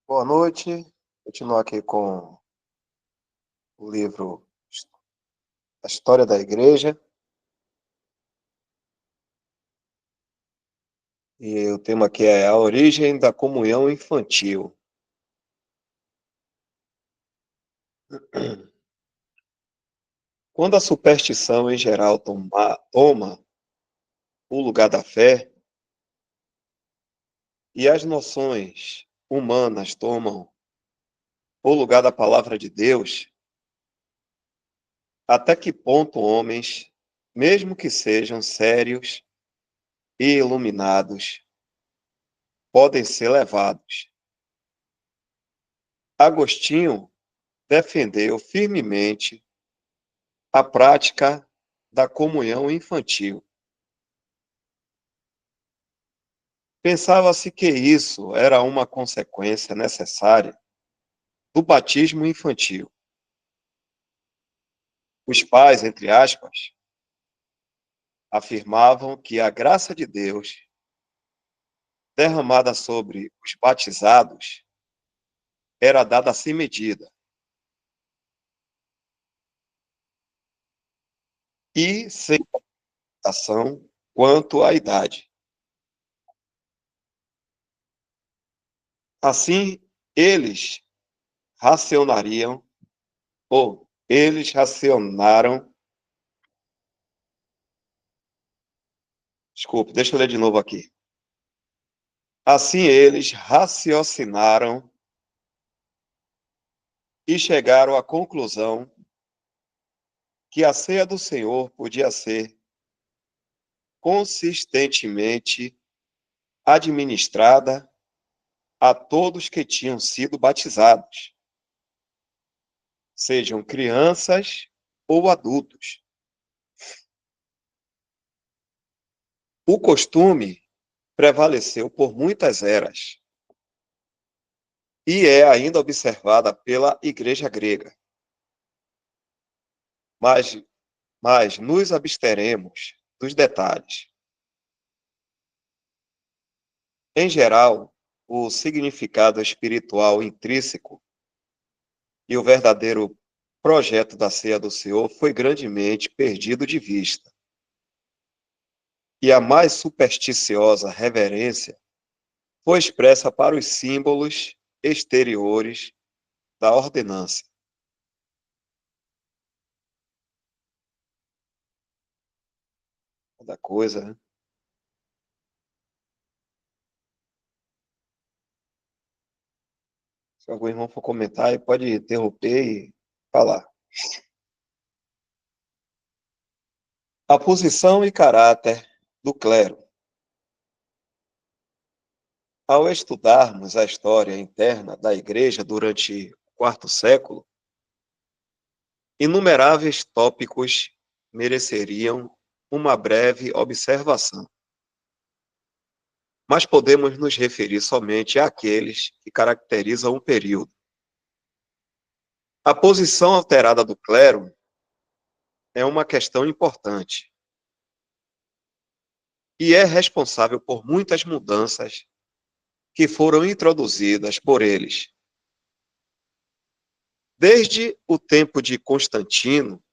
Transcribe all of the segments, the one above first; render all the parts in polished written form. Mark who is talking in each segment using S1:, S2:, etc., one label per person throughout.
S1: Boa noite. Continuar aqui com o livro A História da Igreja. E o tema aqui é a origem da comunhão infantil. Quando a superstição em geral toma o lugar da fé e as noções humanas tomam o lugar da palavra de Deus, até que ponto homens, mesmo que sejam sérios e iluminados, podem ser levados? Agostinho defendeu firmemente a prática da comunhão infantil. Pensava-se que isso era uma consequência necessária do batismo infantil. Os pais, entre aspas, afirmavam que a graça de Deus derramada sobre os batizados era dada sem medida e sem limitação quanto à idade. Assim, eles racionariam, ou eles racionaram. Desculpe, deixa eu ler de novo aqui. Assim eles raciocinaram e chegaram à conclusão que a ceia do Senhor podia ser consistentemente administrada a todos que tinham sido batizados, sejam crianças ou adultos. O costume prevaleceu por muitas eras e é ainda observada pela Igreja grega. Mas nos absteremos dos detalhes. Em geral, o significado espiritual intrínseco e o verdadeiro projeto da ceia do Senhor foi grandemente perdido de vista. E a mais supersticiosa reverência foi expressa para os símbolos exteriores da ordenança. Da coisa, né? Se algum irmão for comentar, ele pode interromper e falar. A posição e caráter do clero. Ao estudarmos a história interna da Igreja durante o IV século, inumeráveis tópicos mereceriam uma breve observação. Mas podemos nos referir somente àqueles que caracterizam um período. A posição alterada do clero é uma questão importante e é responsável por muitas mudanças que foram introduzidas por eles. Desde o tempo de Constantino,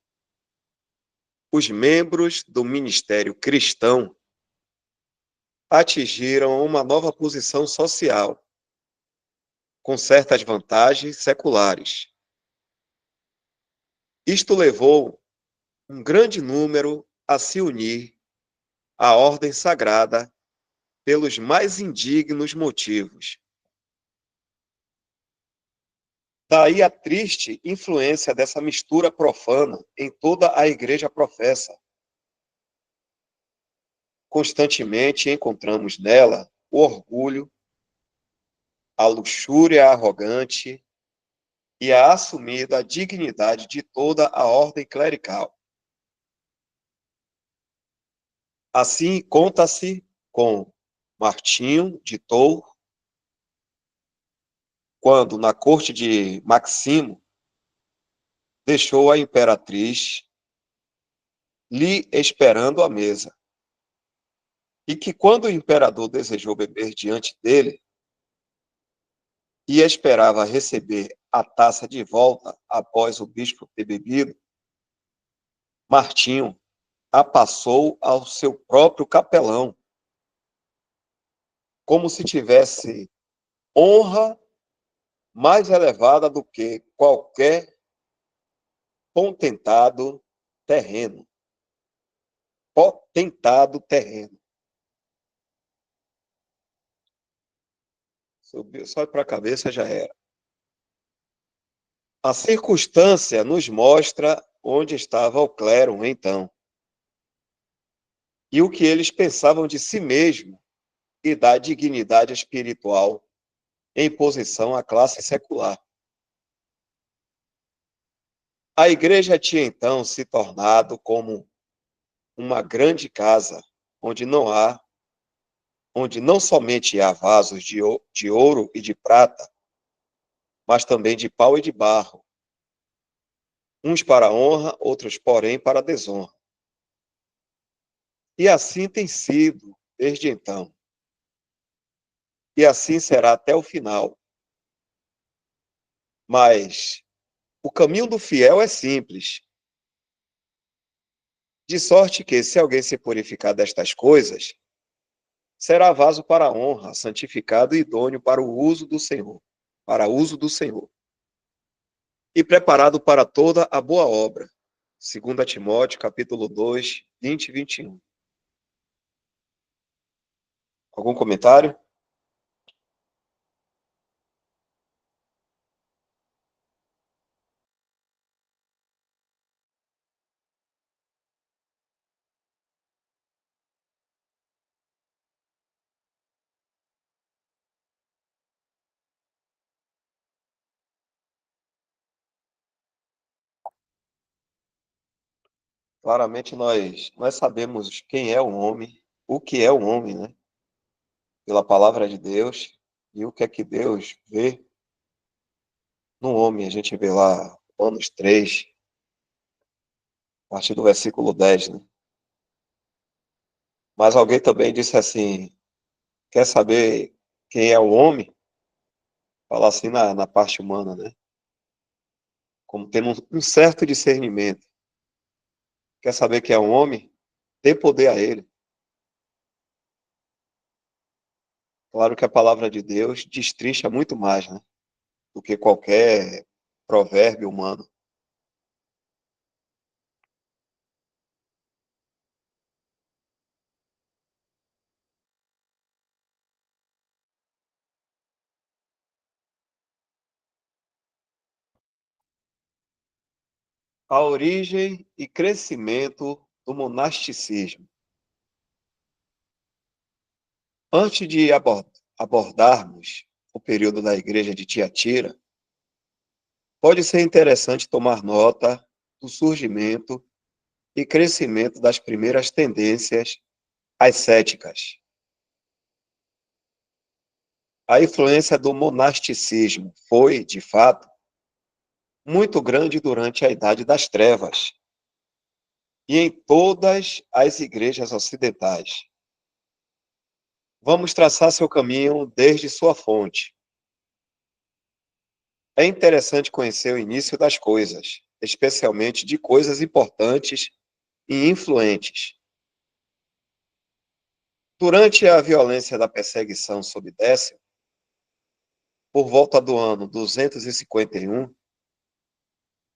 S1: os membros do ministério cristão atingiram uma nova posição social, com certas vantagens seculares. Isto levou um grande número a se unir à ordem sagrada pelos mais indignos motivos. Daí a triste influência dessa mistura profana em toda a igreja professa. Constantemente encontramos nela o orgulho, a luxúria arrogante e a assumida dignidade de toda a ordem clerical. Assim, conta-se com Martinho de Tours, quando, na corte de Maximo, deixou a imperatriz lhe esperando à mesa, e que, quando o imperador desejou beber diante dele, e esperava receber a taça de volta após o bispo ter bebido, Martinho a passou ao seu próprio capelão, como se tivesse honra mais elevada do que qualquer potentado terreno. Potentado terreno. Subiu só para a cabeça, já era. A circunstância nos mostra onde estava o clero, então, e o que eles pensavam de si mesmo e da dignidade espiritual em posição à classe secular. A igreja tinha então se tornado como uma grande casa, onde não somente há vasos de ouro e de prata, mas também de pau e de barro, uns para honra, outros, porém, para desonra. E assim tem sido desde então. E assim será até o final. Mas o caminho do fiel é simples. De sorte que, se alguém se purificar destas coisas, será vaso para a honra, santificado e idôneo para o uso do Senhor, para uso do Senhor, e preparado para toda a boa obra. 2 Timóteo, capítulo 2, 20 e 21. Algum comentário? Claramente nós sabemos quem é o homem, o que é o homem, né? Pela palavra de Deus, e o que é que Deus vê no homem. A gente vê lá, Romanos 3, a partir do versículo 10, né? Mas alguém também disse assim, quer saber quem é o homem? Fala assim na parte humana, né? Como tendo um certo discernimento. Quer saber quem é o homem? Dê poder a ele. Claro que a palavra de Deus destrincha muito mais, né? Do que qualquer provérbio humano. A origem e crescimento do monasticismo. Antes de abordarmos o período da igreja de Tiatira, pode ser interessante tomar nota do surgimento e crescimento das primeiras tendências ascéticas. A influência do monasticismo foi, de fato, muito grande durante a Idade das Trevas e em todas as igrejas ocidentais. Vamos traçar seu caminho desde sua fonte. É interessante conhecer o início das coisas, especialmente de coisas importantes e influentes. Durante a violência da perseguição sob Décio, por volta do ano 251,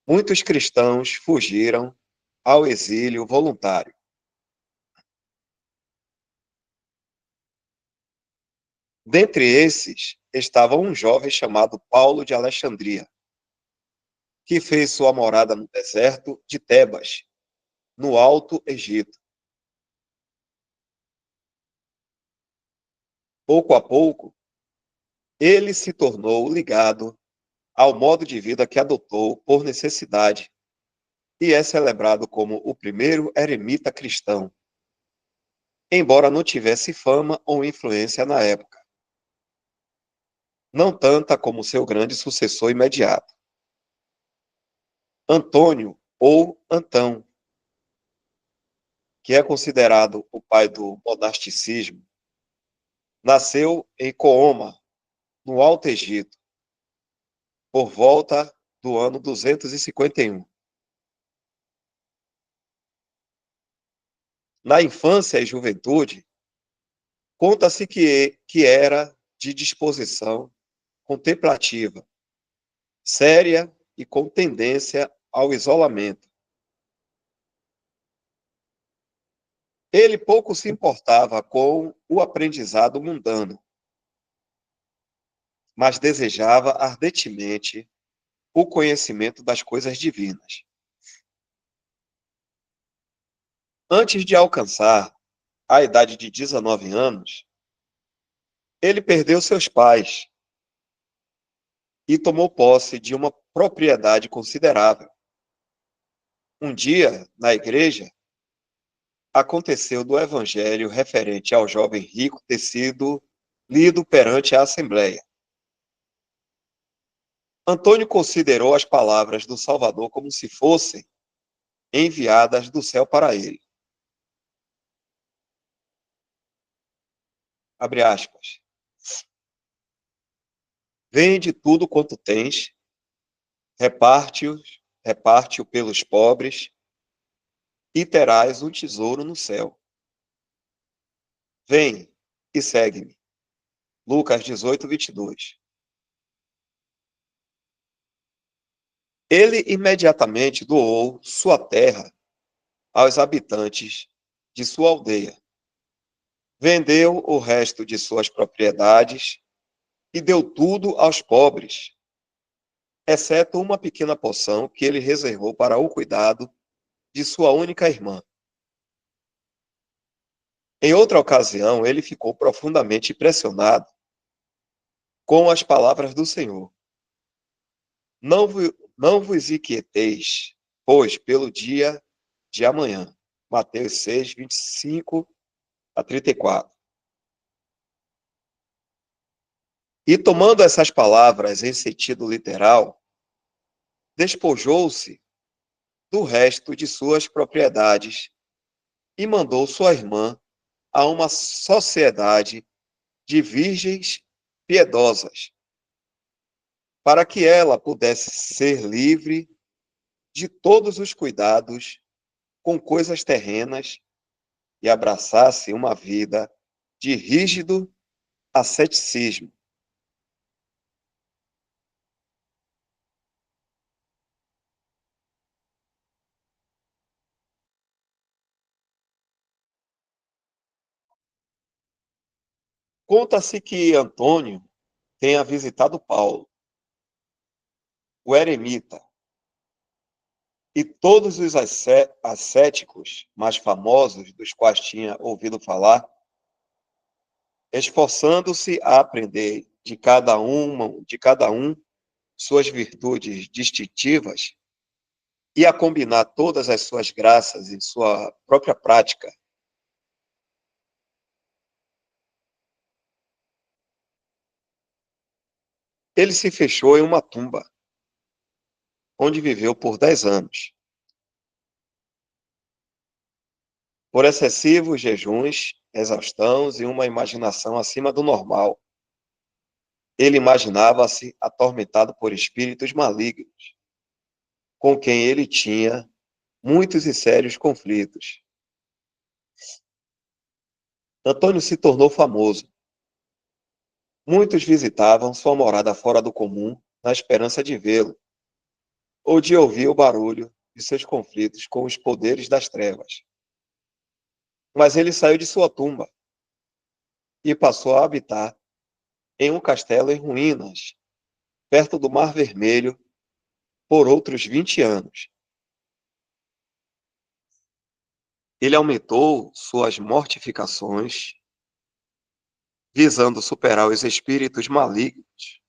S1: muitos cristãos fugiram ao exílio voluntário. Dentre esses, estava um jovem chamado Paulo de Alexandria, que fez sua morada no deserto de Tebas, no Alto Egito. Pouco a pouco, ele se tornou ligado ao modo de vida que adotou por necessidade e é celebrado como o primeiro eremita cristão, embora não tivesse fama ou influência na época, não tanta como seu grande sucessor imediato, Antônio ou Antão, que é considerado o pai do monasticismo, nasceu em Cooma, no Alto Egito, por volta do ano 251. Na infância e juventude, conta-se que era de disposição contemplativa, séria e com tendência ao isolamento. Ele pouco se importava com o aprendizado mundano, mas desejava ardentemente o conhecimento das coisas divinas. Antes de alcançar a idade de 19 anos, ele perdeu seus pais e tomou posse de uma propriedade considerável. Um dia, na igreja, aconteceu do evangelho referente ao jovem rico ter sido lido perante a assembleia. Antônio considerou as palavras do Salvador como se fossem enviadas do céu para ele. Abre aspas. Vende tudo quanto tens, reparte-o pelos pobres, e terás um tesouro no céu. Vem e segue-me. Lucas 18, 22. Ele imediatamente doou sua terra aos habitantes de sua aldeia. Vendeu o resto de suas propriedades e deu tudo aos pobres, exceto uma pequena porção que ele reservou para o cuidado de sua única irmã. Em outra ocasião, ele ficou profundamente impressionado com as palavras do Senhor. Não vos inquieteis, pois, pelo dia de amanhã. Mateus 6, 25 a 34. E tomando essas palavras em sentido literal, despojou-se do resto de suas propriedades e mandou sua irmã a uma sociedade de virgens piedosas, para que ela pudesse ser livre de todos os cuidados com coisas terrenas e abraçasse uma vida de rígido asceticismo. Conta-se que Antônio tenha visitado Paulo, o eremita, e todos os ascéticos mais famosos dos quais tinha ouvido falar, esforçando-se a aprender de cada um suas virtudes distintivas e a combinar todas as suas graças em sua própria prática. Ele se fechou em uma tumba, onde viveu por 10 anos. Por excessivos jejuns, exaustões e uma imaginação acima do normal, ele imaginava-se atormentado por espíritos malignos, com quem ele tinha muitos e sérios conflitos. Antônio se tornou famoso. Muitos visitavam sua morada fora do comum, na esperança de vê-lo, ou de ouvir o barulho de seus conflitos com os poderes das trevas. Mas ele saiu de sua tumba e passou a habitar em um castelo em ruínas, perto do Mar Vermelho, por outros 20 anos. Ele aumentou suas mortificações, visando superar os espíritos malignos,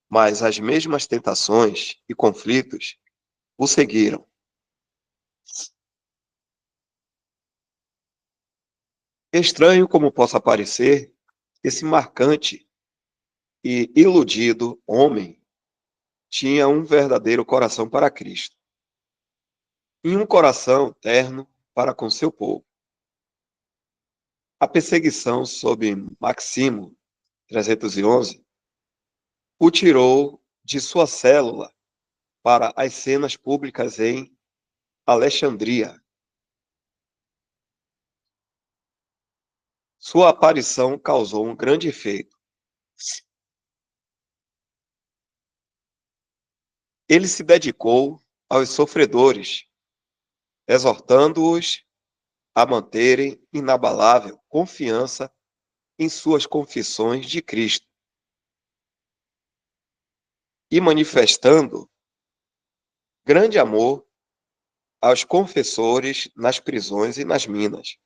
S1: mas as mesmas tentações e conflitos o seguiram. Estranho como possa parecer, esse marcante e iludido homem tinha um verdadeiro coração para Cristo e um coração terno para com seu povo. A perseguição sob Maximo 311 o tirou de sua célula para as cenas públicas em Alexandria. Sua aparição causou um grande efeito. Ele se dedicou aos sofredores, exortando-os a manterem inabalável confiança em suas confissões de Cristo e manifestando grande amor aos confessores nas prisões e nas minas.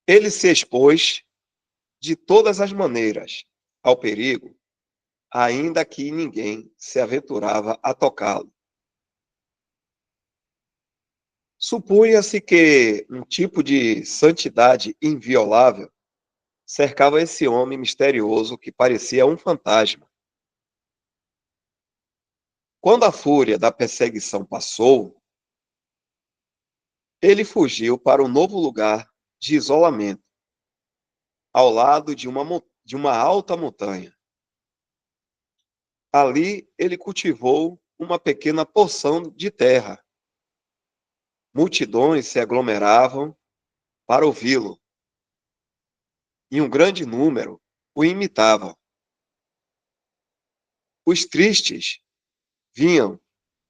S1: Ele se expôs de todas as maneiras ao perigo, ainda que ninguém se aventurava a tocá-lo. Supunha-se que um tipo de santidade inviolável cercava esse homem misterioso que parecia um fantasma. Quando a fúria da perseguição passou, ele fugiu para um novo lugar de isolamento, ao lado de uma alta montanha. Ali ele cultivou uma pequena porção de terra. Multidões se aglomeravam para ouvi-lo, e um grande número o imitava. Os tristes vinham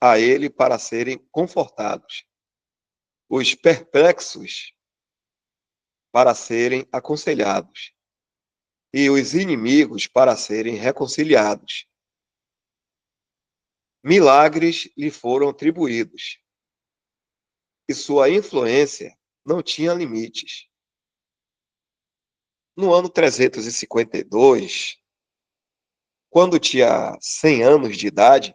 S1: a ele para serem confortados, os perplexos para serem aconselhados, e os inimigos para serem reconciliados. Milagres lhe foram atribuídos, e sua influência não tinha limites. No ano 352, quando tinha 100 anos de idade,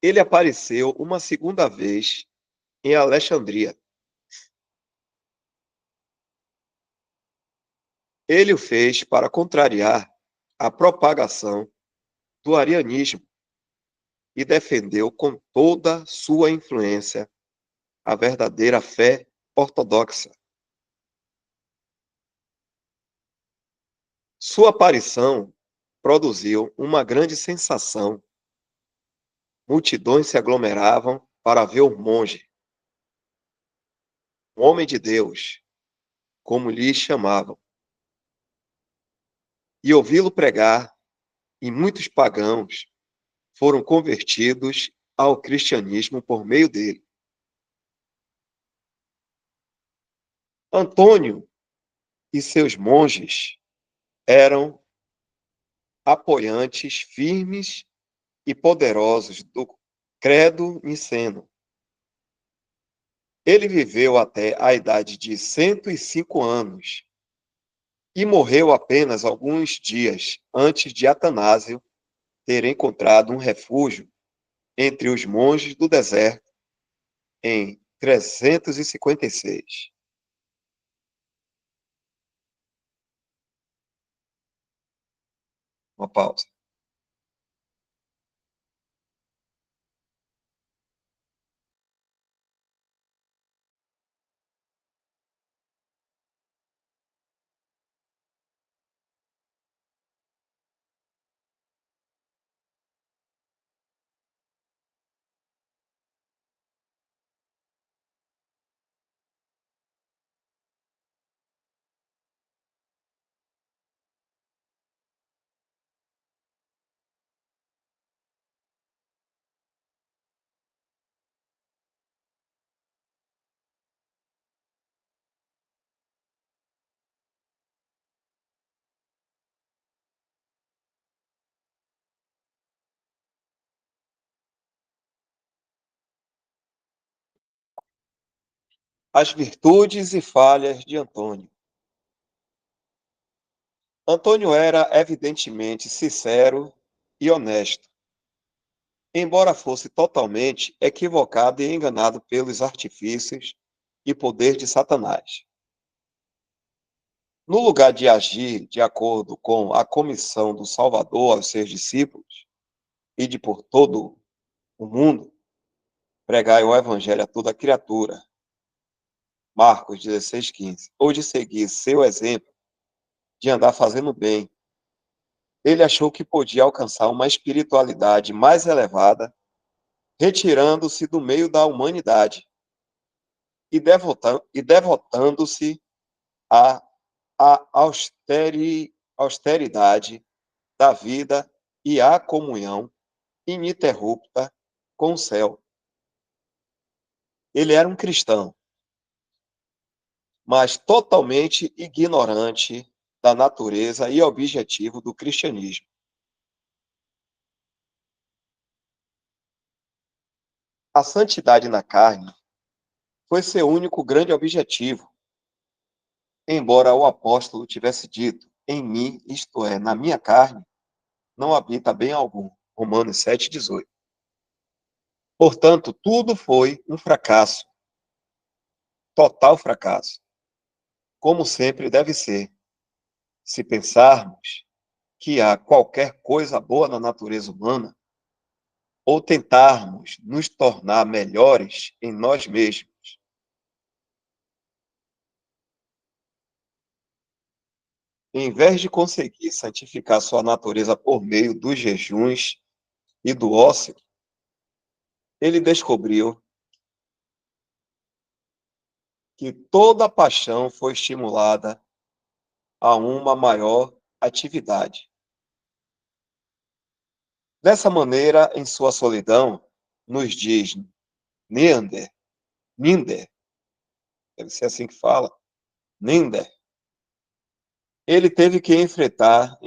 S1: ele apareceu uma segunda vez em Alexandria. Ele o fez para contrariar a propagação do arianismo e defendeu com toda sua influência a verdadeira fé ortodoxa. Sua aparição produziu uma grande sensação. Multidões se aglomeravam para ver o monge, o homem de Deus, como lhe chamavam, e ouvi-lo pregar, e muitos pagãos foram convertidos ao cristianismo por meio dele. Antônio e seus monges eram apoiantes firmes e poderosos do credo niceno. Ele viveu até a idade de 105 anos e morreu apenas alguns dias antes de Atanásio ter encontrado um refúgio entre os monges do deserto em 356. Uma pausa. As virtudes e falhas de Antônio. Antônio era evidentemente sincero e honesto, embora fosse totalmente equivocado e enganado pelos artifícios e poder de Satanás. No lugar de agir de acordo com a comissão do Salvador aos seus discípulos, e de por todo o mundo, pregai o evangelho a toda criatura, Marcos 16:15, ou de seguir seu exemplo de andar fazendo bem. Ele achou que podia alcançar uma espiritualidade mais elevada, retirando-se do meio da humanidade e devotando-se à, austeridade da vida e à comunhão ininterrupta com o céu. Ele era um cristão, mas totalmente ignorante da natureza e objetivo do cristianismo. A santidade na carne foi seu único grande objetivo, embora o apóstolo tivesse dito: em mim, isto é, na minha carne, não habita bem algum. Romanos 7,18. Portanto, tudo foi um fracasso, total fracasso, como sempre deve ser, se pensarmos que há qualquer coisa boa na natureza humana, ou tentarmos nos tornar melhores em nós mesmos. Em vez de conseguir santificar sua natureza por meio dos jejuns e do ócio, ele descobriu que toda paixão foi estimulada a uma maior atividade. Dessa maneira, em sua solidão, nos diz Ninder, deve ser assim que fala, Ninder, ele teve que enfrentar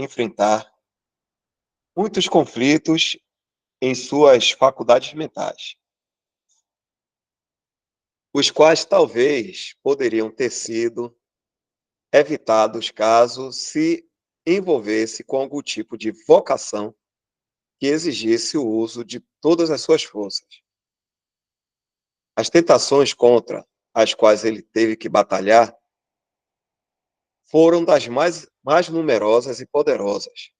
S1: muitos conflitos em suas faculdades mentais, os quais talvez poderiam ter sido evitados caso se envolvesse com algum tipo de vocação que exigisse o uso de todas as suas forças. As tentações contra as quais ele teve que batalhar foram das mais numerosas e poderosas,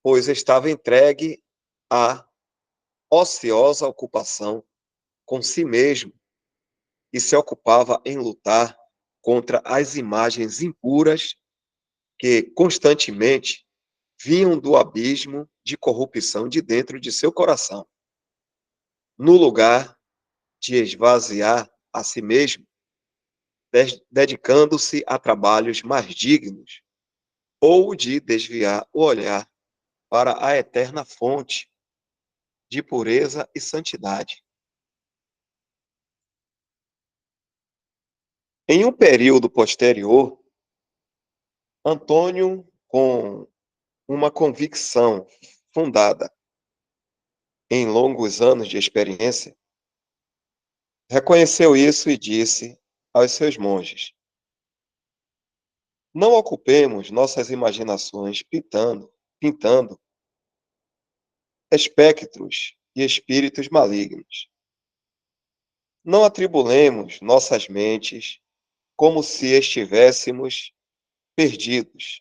S1: pois estava entregue à ociosa ocupação com si mesmo e se ocupava em lutar contra as imagens impuras que constantemente vinham do abismo de corrupção de dentro de seu coração. No lugar de esvaziar a si mesmo, dedicando-se a trabalhos mais dignos, ou de desviar o olhar para a eterna fonte de pureza e santidade. Em um período posterior, Antônio, com uma convicção fundada em longos anos de experiência, reconheceu isso e disse aos seus monges: não ocupemos nossas imaginações pintando espectros e espíritos malignos. Não atribulemos nossas mentes como se estivéssemos perdidos.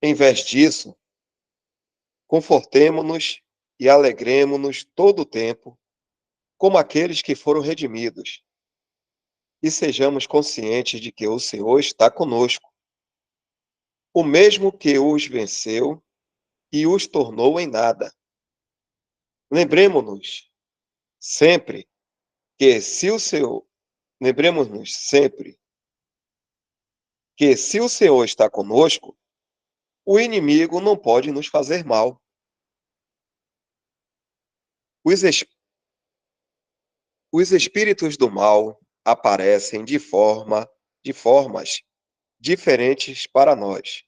S1: Em vez disso, confortemo-nos e alegremo-nos todo o tempo, como aqueles que foram redimidos, e sejamos conscientes de que o Senhor está conosco, o mesmo que os venceu e os tornou em nada. Lembremos-nos sempre que se o Senhor, lembremos-nos sempre que se o Senhor está conosco, o inimigo não pode nos fazer mal. Os, es, os espíritos do mal aparecem de formas diferentes para nós,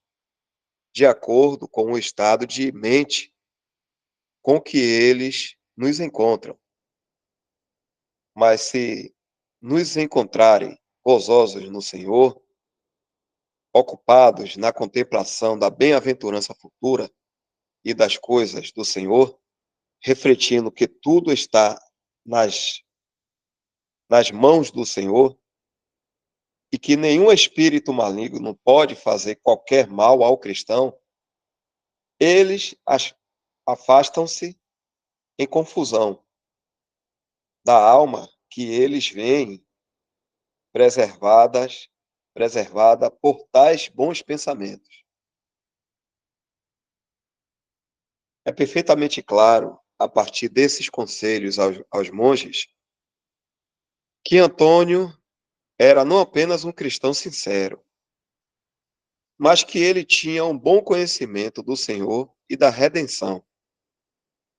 S1: de acordo com o estado de mente com que eles nos encontram. Mas se nos encontrarem gozosos no Senhor, ocupados na contemplação da bem-aventurança futura e das coisas do Senhor, refletindo que tudo está nas, nas mãos do Senhor e que nenhum espírito maligno pode fazer qualquer mal ao cristão, eles afastam-se em confusão, da alma que eles veem preservada por tais bons pensamentos. É perfeitamente claro, a partir desses conselhos aos monges, que Antônio era não apenas um cristão sincero, mas que ele tinha um bom conhecimento do Senhor e da redenção,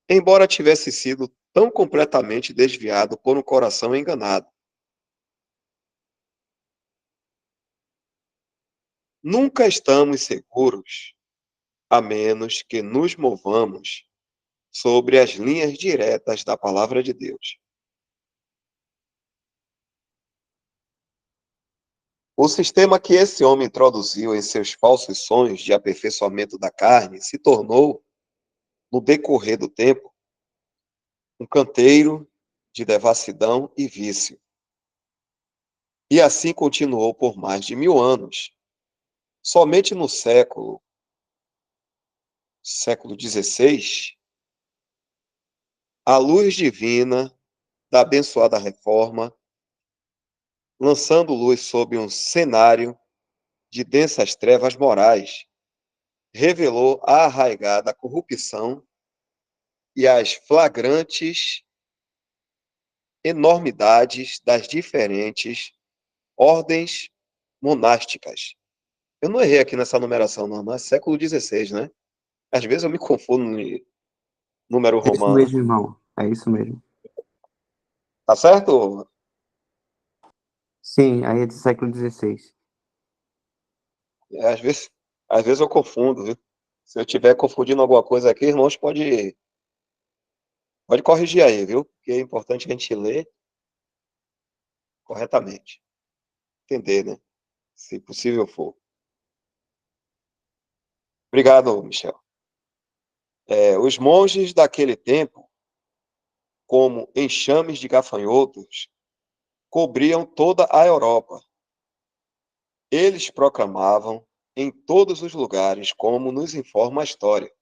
S1: embora tivesse sido tão completamente desviado por um coração enganado. Nunca estamos seguros, a menos que nos movamos sobre as linhas diretas da palavra de Deus. O sistema que esse homem introduziu em seus falsos sonhos de aperfeiçoamento da carne se tornou, no decorrer do tempo, um canteiro de devassidão e vício. E assim continuou por mais de 1000 anos. Somente no século XVI, a luz divina da abençoada reforma, lançando luz sobre um cenário de densas trevas morais, revelou a arraigada corrupção e as flagrantes enormidades das diferentes ordens monásticas. Eu não errei aqui nessa numeração, não, mas é século XVI, né? Às vezes eu me confundo no número
S2: É isso
S1: romano.
S2: mesmo, irmão. É isso mesmo.
S1: Tá certo?
S2: Sim, aí é do século XVI.
S1: É, às vezes eu confundo, viu? Se eu estiver confundindo alguma coisa aqui, irmãos, pode corrigir aí, viu? Porque é importante a gente ler corretamente. Entender, né? Se possível for. Obrigado, Michel. Os monges daquele tempo, como enxames de gafanhotos, cobriam toda a Europa. Eles proclamavam em todos os lugares, como nos informa a história,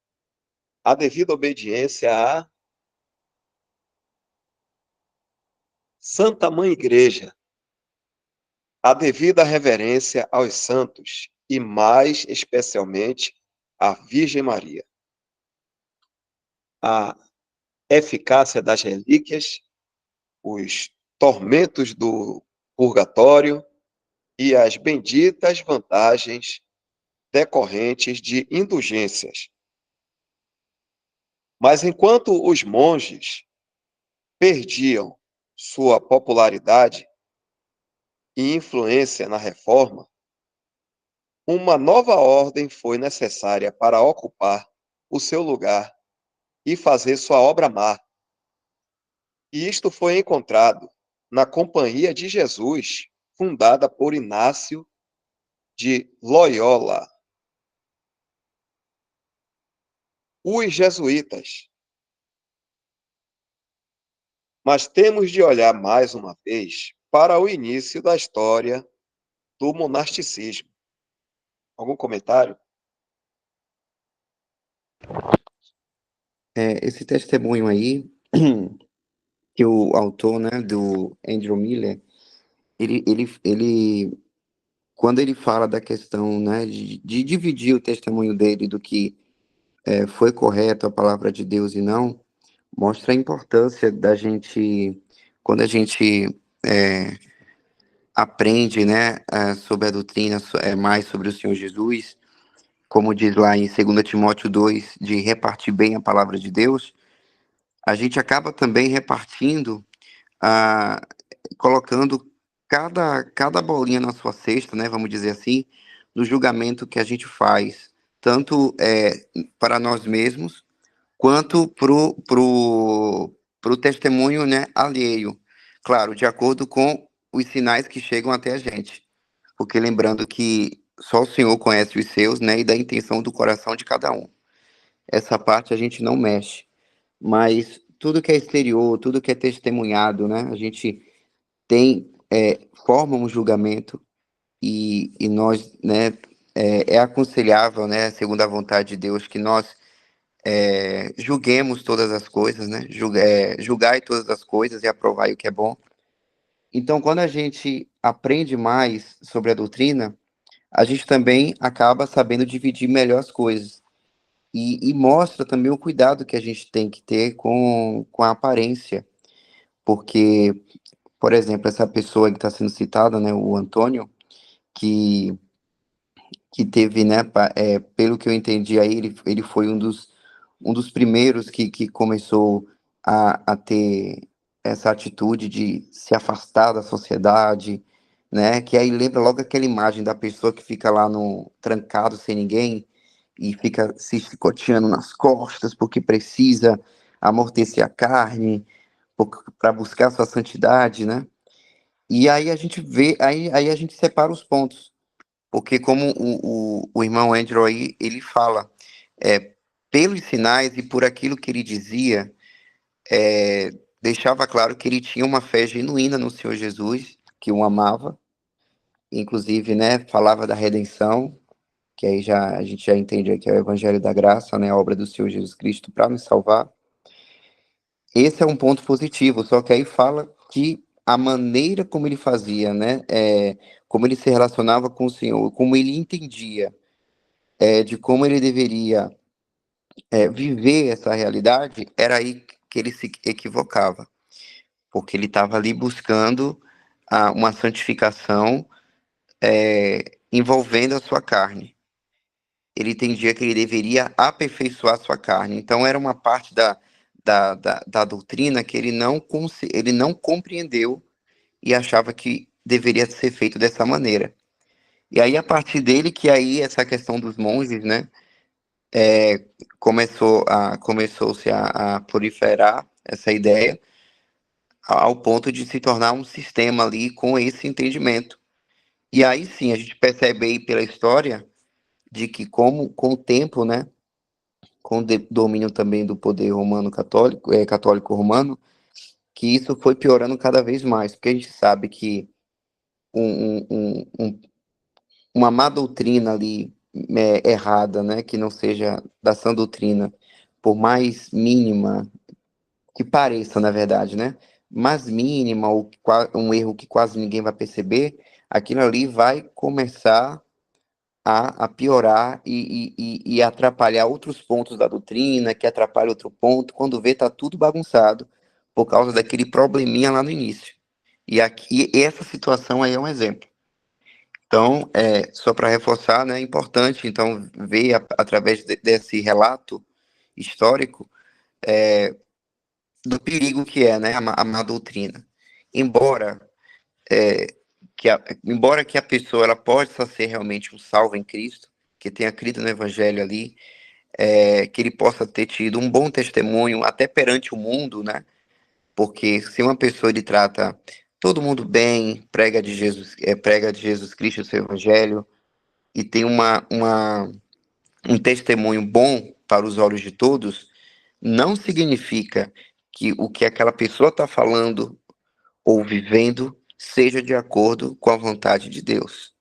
S1: a devida obediência à Santa Mãe Igreja, a devida reverência aos santos e, mais especialmente, à Virgem Maria, a eficácia das relíquias, os tormentos do purgatório e as benditas vantagens decorrentes de indulgências. Mas enquanto os monges perdiam sua popularidade e influência na reforma, uma nova ordem foi necessária para ocupar o seu lugar e fazer sua obra amar. E isto foi encontrado na Companhia de Jesus, fundada por Inácio de Loyola. Os jesuítas. Mas temos de olhar mais uma vez para o início da história do monasticismo. Algum comentário?
S2: Esse testemunho aí, que o autor, né, do Andrew Miller, quando ele fala da questão, né, de dividir o testemunho dele do que foi correto a palavra de Deus e não, mostra a importância da gente, quando a gente é, aprende, né, sobre a doutrina, mais sobre o Senhor Jesus, como diz lá em 2 Timóteo 2, de repartir bem a palavra de Deus, a gente acaba também repartindo, ah, colocando cada bolinha na sua cesta, né, vamos dizer assim, no julgamento que a gente faz, tanto para nós mesmos, quanto pro testemunho, né, alheio. Claro, de acordo com os sinais que chegam até a gente. Porque lembrando que só o Senhor conhece os seus, né, e da intenção do coração de cada um. Essa parte a gente não mexe. Mas tudo que é exterior, tudo que é testemunhado, né, a gente forma um julgamento e nós, né, é aconselhável, né, segundo a vontade de Deus, que nós julguemos todas as coisas, né? Julgai todas as coisas e aprovai o que é bom. Então, quando a gente aprende mais sobre a doutrina, a gente também acaba sabendo dividir melhor as coisas. E mostra também o cuidado que a gente tem que ter com a aparência. Porque, por exemplo, essa pessoa que está sendo citada, né, o Antônio, que, que teve, né, pelo que eu entendi aí, ele foi um dos primeiros que começou a ter essa atitude de se afastar da sociedade, né? Que aí lembra logo aquela imagem da pessoa que fica lá no trancado sem ninguém e fica se chicoteando nas costas porque precisa amortecer a carne para buscar sua santidade, né? E aí a gente vê, aí a gente separa os pontos, porque como o irmão Andrew aí, ele fala, é, pelos sinais e por aquilo que ele dizia, deixava claro que ele tinha uma fé genuína no Senhor Jesus, que o amava, inclusive, né, falava da redenção, que aí já a gente já entende que é o Evangelho da Graça, né, a obra do Senhor Jesus Cristo para nos salvar. Esse é um ponto positivo, só que aí fala que a maneira como ele fazia, né, como ele se relacionava com o Senhor, como ele entendia, de como ele deveria viver essa realidade, era aí que ele se equivocava, porque ele estava ali buscando uma santificação envolvendo a sua carne. Ele entendia que ele deveria aperfeiçoar a sua carne. Então, era uma parte da doutrina que ele não compreendeu e achava que deveria ser feito dessa maneira. E aí, a partir dele, que aí essa questão dos monges, né, começou-se a proliferar essa ideia, ao ponto de se tornar um sistema ali com esse entendimento. E aí sim, a gente percebe aí pela história de que como com o tempo, né, com o domínio também do poder romano católico, católico romano, que isso foi piorando cada vez mais, porque a gente sabe que uma má doutrina ali errada, né, que não seja da sã doutrina, por mais mínima que pareça, na verdade, né, mais mínima ou um erro que quase ninguém vai perceber, aquilo ali vai começar a piorar e atrapalhar outros pontos da doutrina, que atrapalha outro ponto, quando vê tá tudo bagunçado por causa daquele probleminha lá no início. E aqui, essa situação aí é um exemplo. Então, só para reforçar, né, é importante, então, ver através desse relato histórico do perigo que é, né, a má doutrina. Embora, é, embora que a pessoa ela possa ser realmente um salvo em Cristo, que tenha crido no Evangelho ali, que ele possa ter tido um bom testemunho até perante o mundo, né? Porque se uma pessoa ele trata todo mundo bem, prega de Jesus Cristo, o seu Evangelho, e tem um testemunho bom para os olhos de todos, não significa que o que aquela pessoa está falando ou vivendo seja de acordo com a vontade de Deus.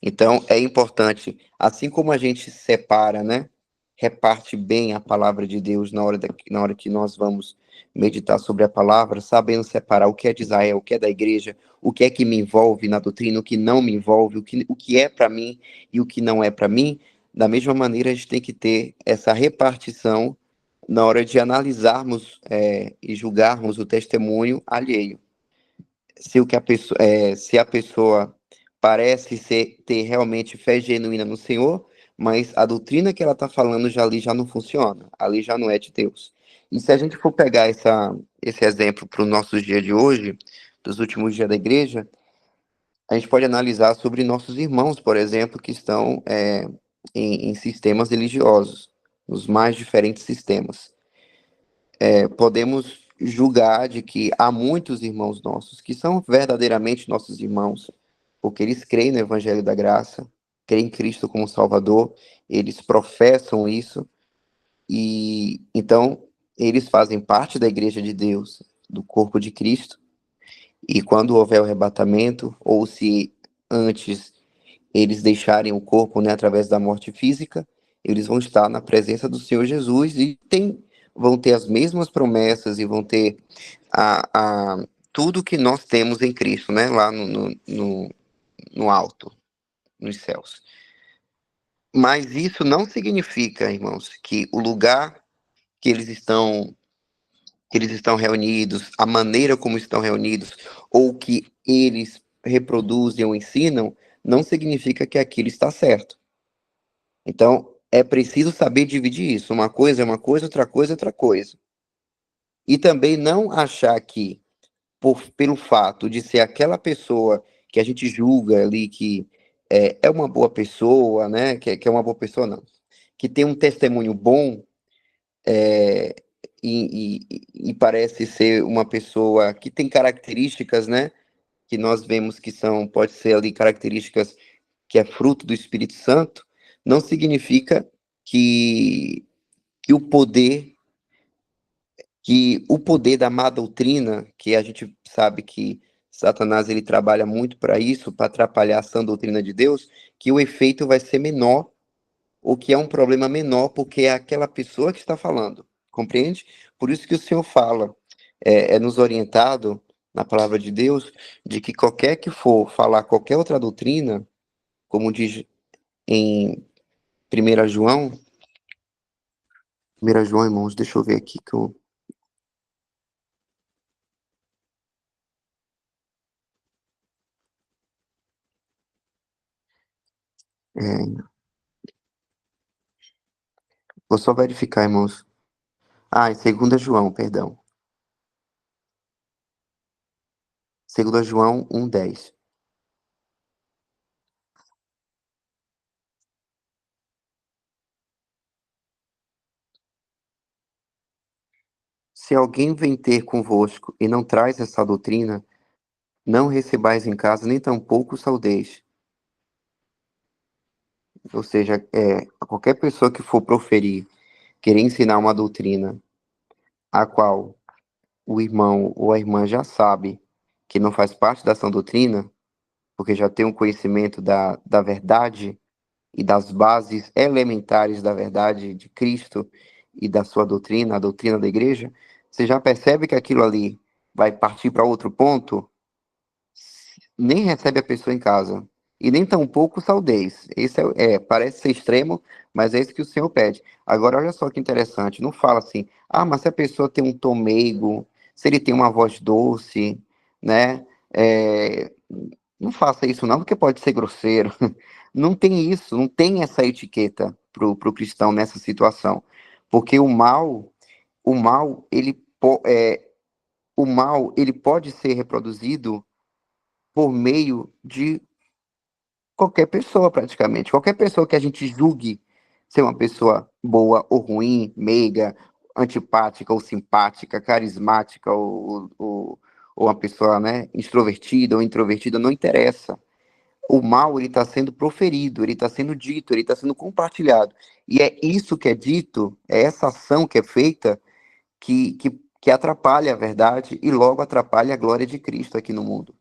S2: Então, é importante, assim como a gente separa, né, reparte bem a palavra de Deus na hora que nós vamos meditar sobre a palavra, sabendo separar o que é de Israel, o que é da igreja, o que é que me envolve na doutrina, o que não me envolve, o que é para mim e o que não é para mim, da mesma maneira a gente tem que ter essa repartição na hora de analisarmos e julgarmos o testemunho alheio. Se, o que a pessoa, se a pessoa parece ter realmente fé genuína no Senhor, mas a doutrina que ela está falando ali já não funciona, ali já não é de Deus. E se a gente for pegar esse exemplo para os nossos dias de hoje, dos últimos dias da igreja, a gente pode analisar sobre nossos irmãos, por exemplo, que estão em sistemas religiosos, nos mais diferentes sistemas. Podemos julgar de que há muitos irmãos nossos que são verdadeiramente nossos irmãos, porque eles creem no Evangelho da Graça, creem em Cristo como Salvador, eles professam isso, e então eles fazem parte da Igreja de Deus, do corpo de Cristo, e quando houver o arrebatamento, ou se antes eles deixarem o corpo, né, através da morte física, eles vão estar na presença do Senhor Jesus e vão ter as mesmas promessas e vão ter tudo que nós temos em Cristo, né? Lá no alto, nos céus. Mas isso não significa, irmãos, que o lugar que eles estão reunidos, a maneira como estão reunidos, ou que eles reproduzem ou ensinam, não significa que aquilo está certo. Então, é preciso saber dividir isso. Uma coisa é uma coisa, outra coisa é outra coisa. E também não achar que, pelo fato de ser aquela pessoa que a gente julga ali que é uma boa pessoa, né? Que é uma boa pessoa, não. Que tem um testemunho bom, é, e parece ser uma pessoa que tem características, né? Que nós vemos que pode ser ali características que é fruto do Espírito Santo, não significa que, que o poder da má doutrina, que a gente sabe que Satanás ele trabalha muito para isso, para atrapalhar a sã doutrina de Deus, que o efeito vai ser menor, ou que é um problema menor, porque é aquela pessoa que está falando, compreende? Por isso que o Senhor fala, é nos orientado na palavra de Deus, de que qualquer que for falar qualquer outra doutrina, como diz em 1 João, 1 João, irmãos, deixa eu ver aqui que eu. É, vou só verificar, irmãos. Ah, em 2 João, perdão. 2 João 1:10. Se alguém vem ter convosco e não traz essa doutrina, não recebais em casa, nem tampouco saudeis. Ou seja, qualquer pessoa que for proferir, querer ensinar uma doutrina, a qual o irmão ou a irmã já sabe que não faz parte dessa doutrina, porque já tem um conhecimento da verdade e das bases elementares da verdade de Cristo e da sua doutrina, a doutrina da igreja, você já percebe que aquilo ali vai partir para outro ponto, nem recebe a pessoa em casa. E nem tampouco saudez. Esse parece ser extremo, mas é isso que o Senhor pede. Agora, olha só que interessante. Não fala assim, mas se a pessoa tem um tom meigo, se ele tem uma voz doce, né? Não faça isso não, porque pode ser grosseiro. Não tem isso, não tem essa etiqueta pro cristão nessa situação. Porque o mal, o mal, ele pode ser reproduzido por meio de qualquer pessoa, praticamente. Qualquer pessoa que a gente julgue ser uma pessoa boa ou ruim, meiga, antipática ou simpática, carismática ou uma pessoa, né, extrovertida ou introvertida, não interessa. O mal, ele está sendo proferido, ele está sendo dito, ele está sendo compartilhado. E é isso que é dito, é essa ação que é feita que atrapalha a verdade e logo atrapalha a glória de Cristo aqui no mundo,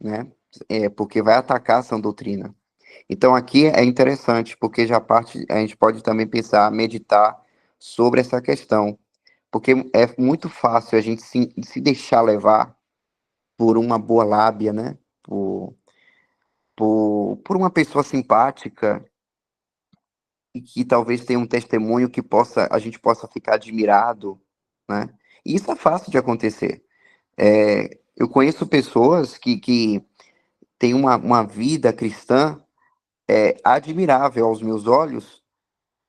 S2: né? Porque vai atacar essa doutrina. Então aqui é interessante, porque a gente pode também pensar, meditar sobre essa questão, porque é muito fácil a gente se deixar levar por uma boa lábia, né? Por uma pessoa simpática e que talvez tenha um testemunho que a gente possa ficar admirado, né? E isso é fácil de acontecer. Eu conheço pessoas que têm uma vida cristã admirável aos meus olhos,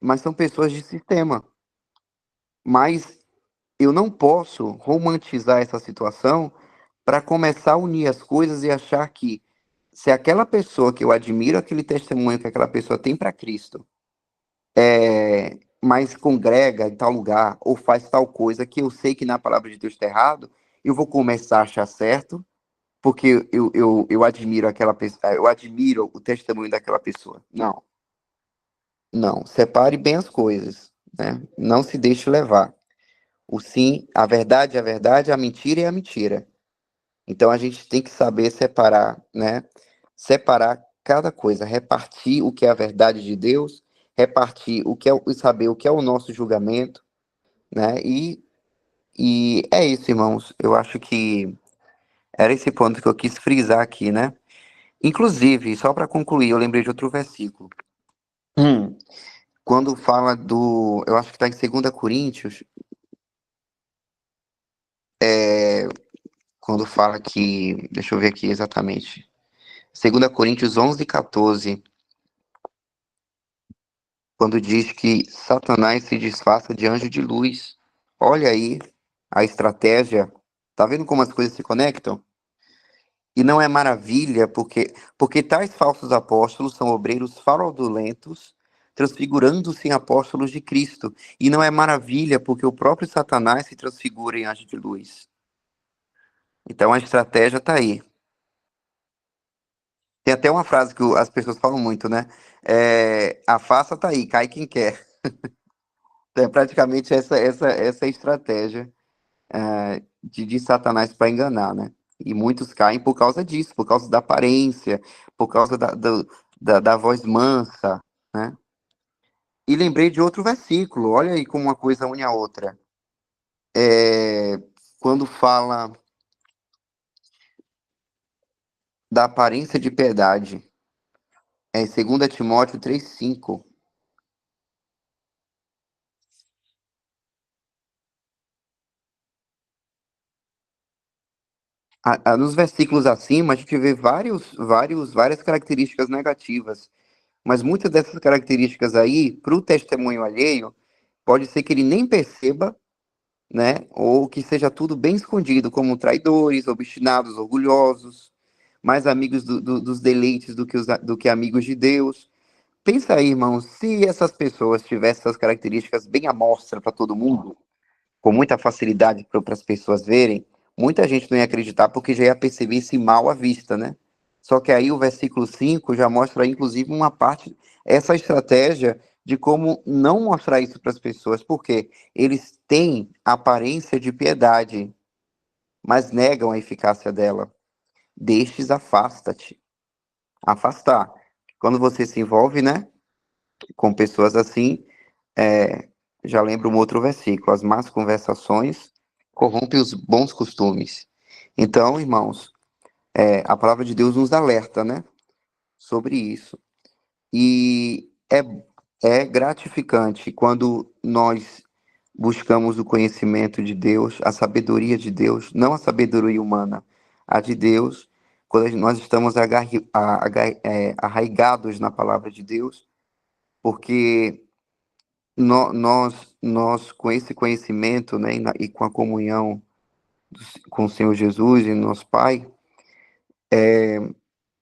S2: mas são pessoas de sistema. Mas eu não posso romantizar essa situação para começar a unir as coisas e achar que se aquela pessoa que eu admiro, aquele testemunho que aquela pessoa tem para Cristo, mas congrega em tal lugar ou faz tal coisa que eu sei que na palavra de Deus está errado, eu vou começar a achar certo porque eu admiro aquela pessoa, eu admiro o testemunho daquela pessoa. Não, não. Separe bem as coisas, né? Não se deixe levar. O sim, a verdade é a verdade, a mentira é a mentira. Então a gente tem que saber separar, né? Separar cada coisa, repartir o que é a verdade de Deus, repartir o que é, e saber o que é o nosso julgamento, né? E é isso, irmãos. Eu acho que era esse ponto que eu quis frisar aqui, né? Inclusive, só para concluir, eu lembrei de outro versículo. Quando fala do. Eu acho que está em 2 Coríntios, quando fala que. Deixa eu ver aqui exatamente. 2 Coríntios 11:14, quando diz que Satanás se disfarça de anjo de luz. Olha aí a estratégia. Tá vendo como as coisas se conectam? E não é maravilha, porque tais falsos apóstolos são obreiros fraudulentos, transfigurando-se em apóstolos de Cristo. E não é maravilha, porque o próprio Satanás se transfigura em anjo de luz. Então a estratégia está aí. Tem até uma frase que as pessoas falam muito, né? A faça tá aí, cai quem quer. Então, é praticamente essa estratégia de Satanás para enganar, né? E muitos caem por causa disso, por causa da aparência, por causa da voz mansa, né? E lembrei de outro versículo, olha aí como uma coisa une a outra. É, quando fala da aparência de piedade, é em 2 Timóteo 3:5. Nos versículos acima, a gente vê várias características negativas, mas muitas dessas características aí, para o testemunho alheio, pode ser que ele nem perceba, né? Ou que seja tudo bem escondido, como traidores, obstinados, orgulhosos, mais amigos dos deleites do que amigos de Deus. Pensa aí, irmão, se essas pessoas tivessem essas características bem à mostra para todo mundo, com muita facilidade para as pessoas verem, muita gente não ia acreditar porque já ia perceber esse mal à vista, né? Só que aí o versículo 5 já mostra, inclusive, uma parte, essa estratégia de como não mostrar isso para as pessoas, porque eles têm aparência de piedade, mas negam a eficácia dela. Destes, afasta-te. Afastar. Quando você se envolve, né, com pessoas assim, é, já lembro um outro versículo: as más conversações corrompem os bons costumes. Então, irmãos, a palavra de Deus nos alerta, né, sobre isso. E é gratificante quando nós buscamos o conhecimento de Deus, a sabedoria de Deus, não a sabedoria humana, a de Deus, quando nós estamos arraigados na palavra de Deus, porque nós, com esse conhecimento, né, e com a comunhão com o Senhor Jesus e nosso Pai,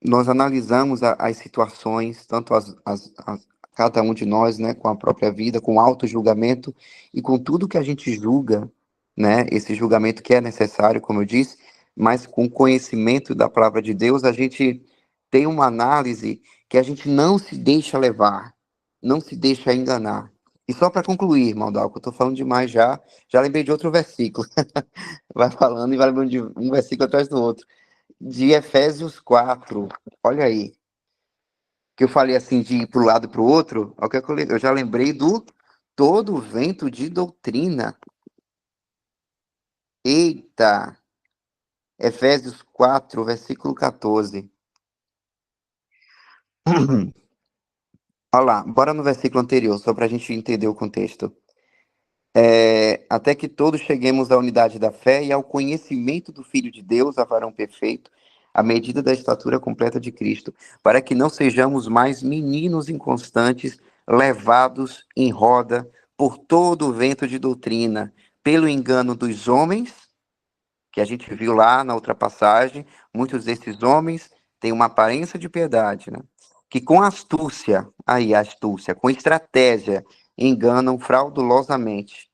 S2: nós analisamos as situações, tanto cada um de nós, né, com a própria vida, com auto-julgamento e com tudo que a gente julga, né, esse julgamento que é necessário, como eu disse, mas com conhecimento da palavra de Deus, a gente tem uma análise que a gente não se deixa levar, não se deixa enganar. E só para concluir, irmão Dalco, eu estou falando demais já lembrei de outro versículo. Vai falando e vai lembrando de um versículo atrás do outro. De Efésios 4, olha aí, que eu falei assim de ir para o lado e para o outro, eu já lembrei do todo vento de doutrina. Eita! Efésios 4, versículo 14. Olha lá, bora no versículo anterior, só para a gente entender o contexto. Até que todos cheguemos à unidade da fé e ao conhecimento do Filho de Deus, a varão perfeito, à medida da estatura completa de Cristo, para que não sejamos mais meninos inconstantes, levados em roda por todo o vento de doutrina, pelo engano dos homens, que a gente viu lá na outra passagem, muitos desses homens têm uma aparência de piedade, né? Que com astúcia, aí astúcia, com estratégia, enganam fraudulosamente,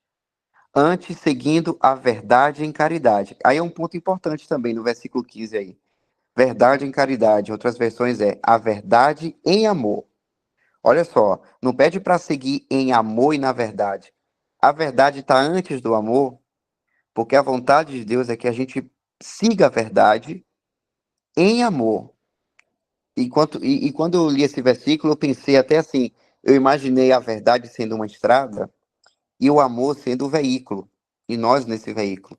S2: antes seguindo a verdade em caridade. Aí é um ponto importante também no versículo 15 aí. Verdade em caridade, em outras versões a verdade em amor. Olha só, não pede para seguir em amor e na verdade. A verdade está antes do amor, porque a vontade de Deus é que a gente siga a verdade em amor. E quando eu li esse versículo, eu pensei até assim, Eu imaginei a verdade sendo uma estrada e o amor sendo o veículo, e nós nesse veículo.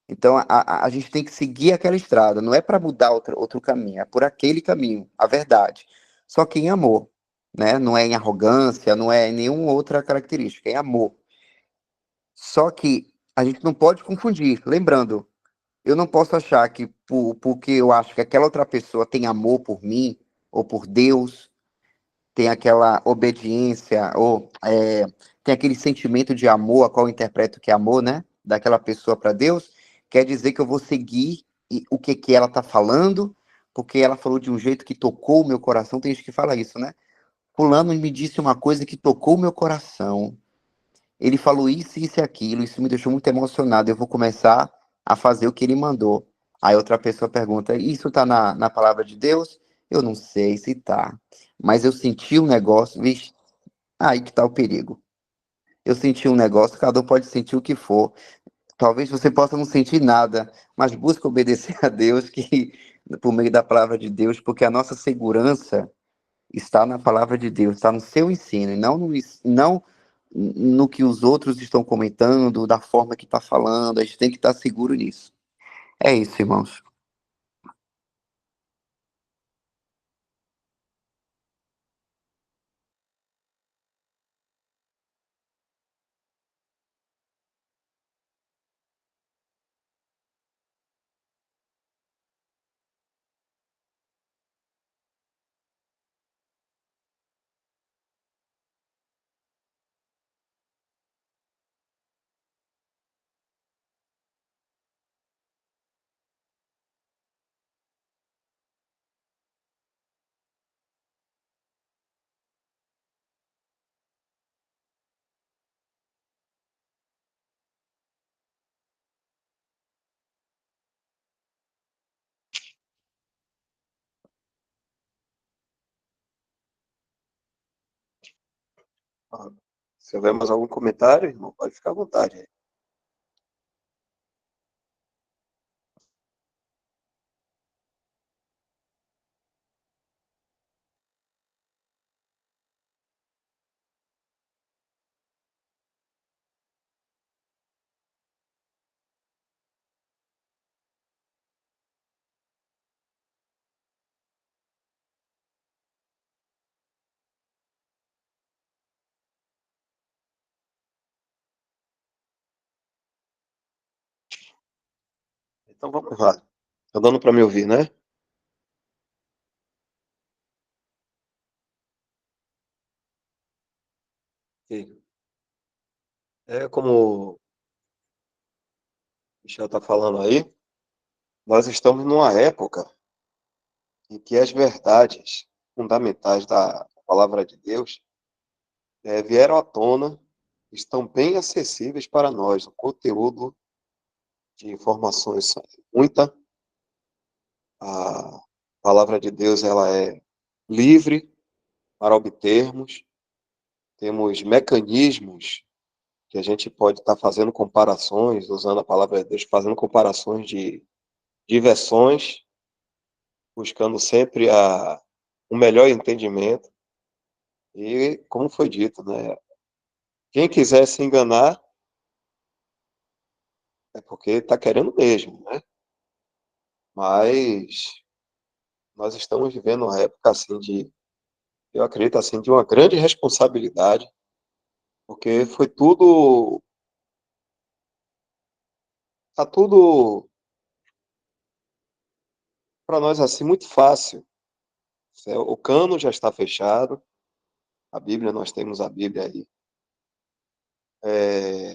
S2: Então, a gente tem que seguir aquela estrada, não é para mudar outro caminho, é por aquele caminho, a verdade. Só que em amor, né? Não é em arrogância, não é em nenhuma outra característica, é em amor. Só que a gente não pode confundir. Lembrando, eu não posso achar que porque eu acho que aquela outra pessoa tem amor por mim, ou por Deus, tem aquela obediência, ou tem aquele sentimento de amor, a qual eu interpreto que é amor, né? Daquela pessoa para Deus, quer dizer que eu vou seguir o que, que ela está falando, porque ela falou de um jeito que tocou o meu coração. Tem gente que fala isso, né? Fulano me disse uma coisa que tocou o meu coração. Ele falou isso e aquilo, isso me deixou muito emocionado. Eu vou começar a fazer o que ele mandou. Aí outra pessoa pergunta: isso tá na palavra de Deus? Eu não sei se tá. Mas eu senti um negócio, vixe, aí que tá o perigo. Eu senti um negócio, cada um pode sentir o que for. Talvez você possa não sentir nada, mas busque obedecer a Deus, que por meio da palavra de Deus, porque a nossa segurança está na palavra de Deus, está no seu ensino, e não no que os outros estão comentando, da forma que está falando. A gente tem que estar seguro nisso. É isso, irmãos.
S1: Ah, se houver mais algum comentário, irmão, pode ficar à vontade. Então vamos lá. Tá dando para me ouvir, né? Sim. É como o Michel está falando aí, nós estamos numa época em que as verdades fundamentais da palavra de Deus vieram à tona, estão bem acessíveis para nós. O conteúdo de informações muita. A palavra de Deus ela é livre para obtermos. Temos mecanismos que a gente pode estar fazendo comparações, usando a palavra de Deus, fazendo comparações de versões, buscando sempre o melhor entendimento. E, como foi dito, né? Quem quiser se enganar é porque está querendo mesmo, né? Mas nós estamos vivendo uma época assim eu acredito assim, de uma grande responsabilidade, porque foi tudo, tá tudo para nós assim muito fácil. O cano já está fechado, a Bíblia, nós temos a Bíblia aí,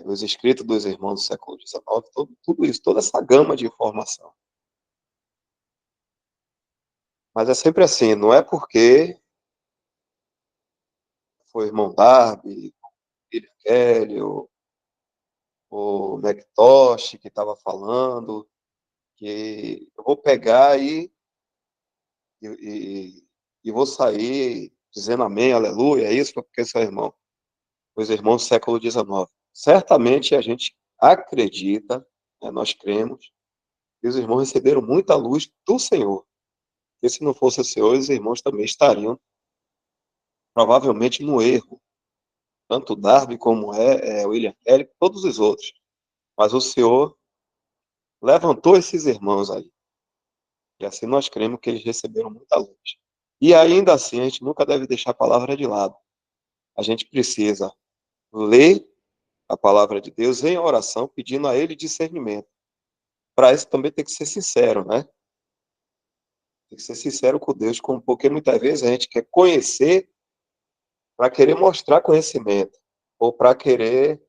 S1: os escritos dos irmãos do século XIX, tudo isso, toda essa gama de informação. Mas é sempre assim, não é porque foi o irmão Darby, Billy Kelly, o McTosh que estava falando, que eu vou pegar e, e, e vou sair dizendo amém, aleluia, é isso porque sou irmão. Os irmãos do século XIX. Certamente a gente acredita, né, nós cremos, que os irmãos receberam muita luz do Senhor. E se não fosse o Senhor, os irmãos também estariam provavelmente no erro, tanto Darby como William Kelly, todos os outros. Mas o Senhor levantou esses irmãos aí. E assim nós cremos que eles receberam muita luz. E ainda assim, a gente nunca deve deixar a palavra de lado. A gente precisa ler a palavra de Deus em oração, pedindo a Ele discernimento. Para isso também tem que ser sincero, né? Tem que ser sincero com Deus, porque muitas vezes a gente quer conhecer para querer mostrar conhecimento, ou para querer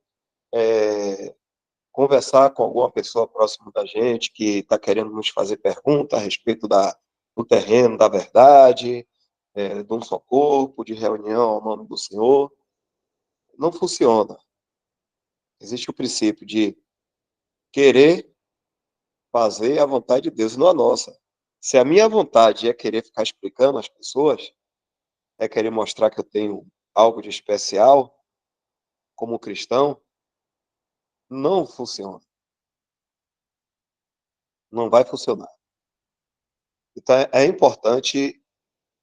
S1: conversar com alguma pessoa próxima da gente que está querendo nos fazer pergunta a respeito do terreno, da verdade, de um só corpo, de reunião ao nome do Senhor. Não funciona. Existe o princípio de querer fazer a vontade de Deus, não a nossa. Se a minha vontade é querer ficar explicando às pessoas, é querer mostrar que eu tenho algo de especial como cristão, não funciona. Não vai funcionar. Então é importante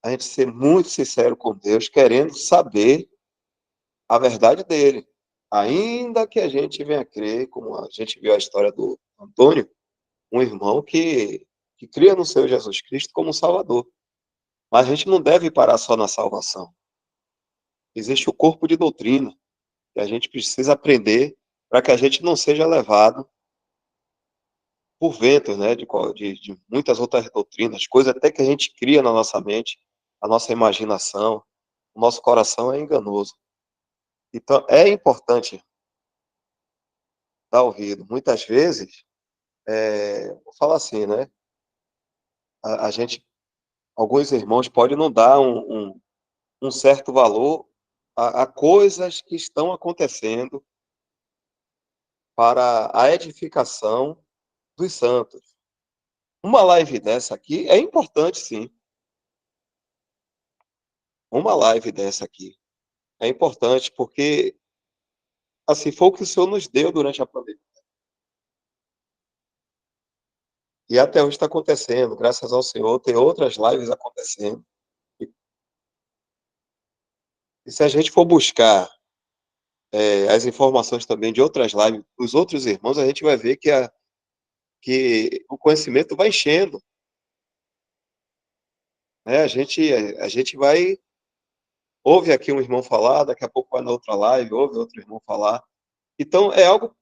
S1: a gente ser muito sincero com Deus, querendo saber a verdade dele. Ainda que a gente venha crer, como a gente viu a história do Antônio, um irmão que cria no Senhor Jesus Cristo como Salvador. Mas a gente não deve parar só na salvação. Existe o corpo de doutrina que a gente precisa aprender para que a gente não seja levado por ventos, né, de muitas outras doutrinas, coisas até que a gente cria na nossa mente, a nossa imaginação, o nosso coração é enganoso. Então, é importante dar ouvido. Muitas vezes, vou falar assim, né, a gente, alguns irmãos podem não dar um certo valor a coisas que estão acontecendo para a edificação dos santos. Uma live dessa aqui é importante, sim. Uma live dessa aqui é importante porque, assim, foi o que o Senhor nos deu durante a pandemia. E até hoje está acontecendo, graças ao Senhor, tem outras lives acontecendo. E se a gente for buscar as informações também de outras lives, dos outros irmãos, a gente vai ver que o conhecimento vai enchendo. Né? A gente vai, ouve aqui um irmão falar, daqui a pouco vai na outra live, ouve outro irmão falar. Então, é algo,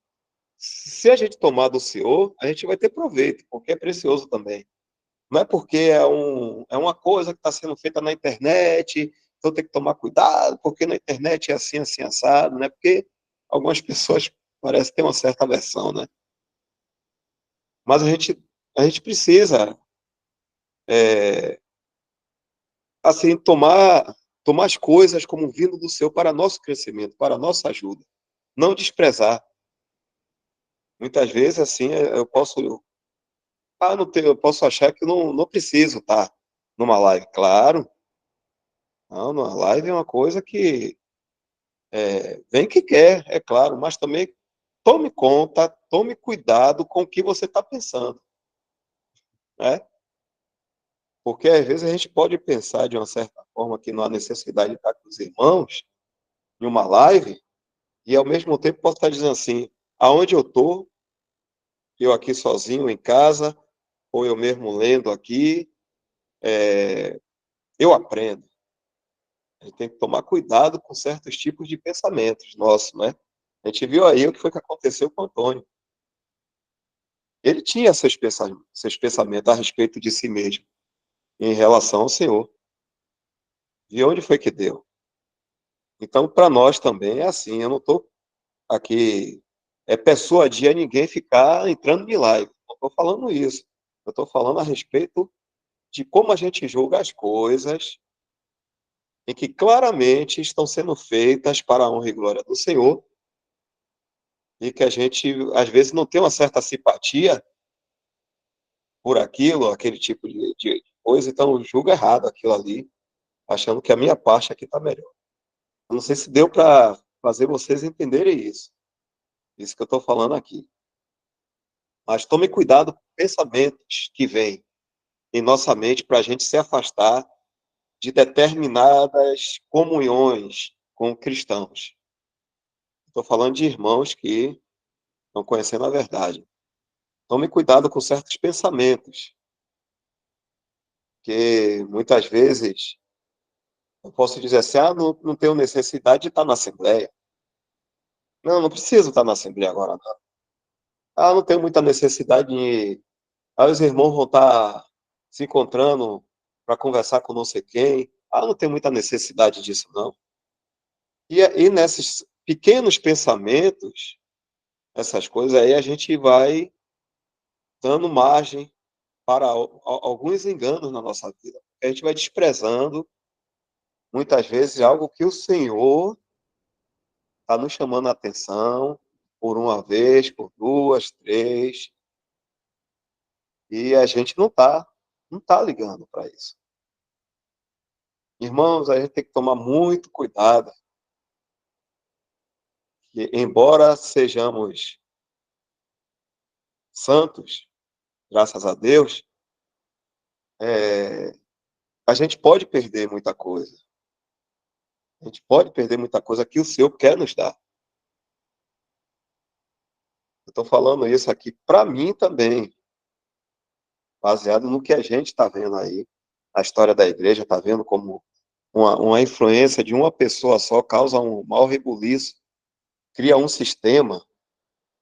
S1: se a gente tomar do Senhor, a gente vai ter proveito, porque é precioso também. Não é porque é uma coisa que está sendo feita na internet, então tem que tomar cuidado, porque na internet é assim, assim, assado, né? Porque algumas pessoas parecem ter uma certa aversão, né? Mas a gente precisa, é, assim, tomar as coisas como vindo do Senhor para nosso crescimento, para nossa ajuda. Não desprezar. Muitas vezes, assim, eu posso achar que eu não preciso estar numa live. Claro, não, numa live é uma coisa que vem que quer, é claro, mas também tome conta, tome cuidado com o que você está pensando, né? Porque às vezes a gente pode pensar de uma certa forma que não há necessidade de estar com os irmãos em uma live, e ao mesmo tempo posso estar dizendo assim, aonde eu estou, eu aqui sozinho em casa, ou eu mesmo lendo aqui, eu aprendo. A gente tem que tomar cuidado com certos tipos de pensamentos nossos, né? A gente viu aí o que foi que aconteceu com o Antônio. Ele tinha seus pensamentos a respeito de si mesmo, em relação ao Senhor. E onde foi que deu? Então, para nós também é assim. Eu não estou aqui persuadir a ninguém ficar entrando em live. Não estou falando isso. Eu estou falando a respeito de como a gente julga as coisas em que claramente estão sendo feitas para a honra e glória do Senhor e que a gente, às vezes, não tem uma certa simpatia por aquilo, aquele tipo de coisa, então julga errado aquilo ali, achando que a minha parte aqui está melhor. Eu não sei se deu para fazer vocês entenderem isso que eu estou falando aqui. Mas tome cuidado com pensamentos que vêm em nossa mente para a gente se afastar de determinadas comunhões com cristãos. Estou falando de irmãos que estão conhecendo a verdade. Tome cuidado com certos pensamentos, que muitas vezes eu posso dizer assim: ah, não tenho necessidade de estar na Assembleia. Não, não preciso estar na Assembleia agora, não. Ah, não tenho muita necessidade de. Ah, os irmãos vão estar se encontrando para conversar com não sei quem. Ah, não tenho muita necessidade disso, não. E nesses pequenos pensamentos, essas coisas aí, a gente vai dando margem para alguns enganos na nossa vida. A gente vai desprezando, muitas vezes, algo que o Senhor está nos chamando a atenção por uma vez, por duas, três, e a gente não tá ligando para isso. Irmãos, a gente tem que tomar muito cuidado, que embora sejamos santos, graças a Deus, é, a gente pode perder muita coisa. A gente pode perder muita coisa que o Senhor quer nos dar. Eu estou falando isso aqui para mim também, baseado no que a gente está vendo aí. A história da igreja está vendo como uma influência de uma pessoa só causa um mau rebuliço, cria um sistema,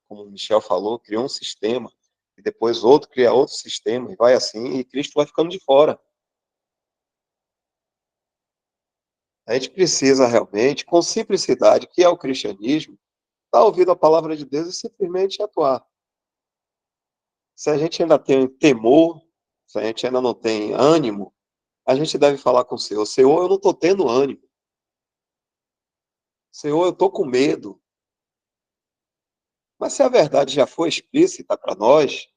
S1: como o Michel falou, cria um sistema, e depois outro cria outro sistema, e vai assim, e Cristo vai ficando de fora. A gente precisa realmente, com simplicidade, que é o cristianismo, estar ouvindo a palavra de Deus e simplesmente atuar. Se a gente ainda tem temor, se a gente ainda não tem ânimo, a gente deve falar com o Senhor: Senhor, eu não estou tendo ânimo. Senhor, eu estou com medo. Mas se a verdade já foi explícita para nós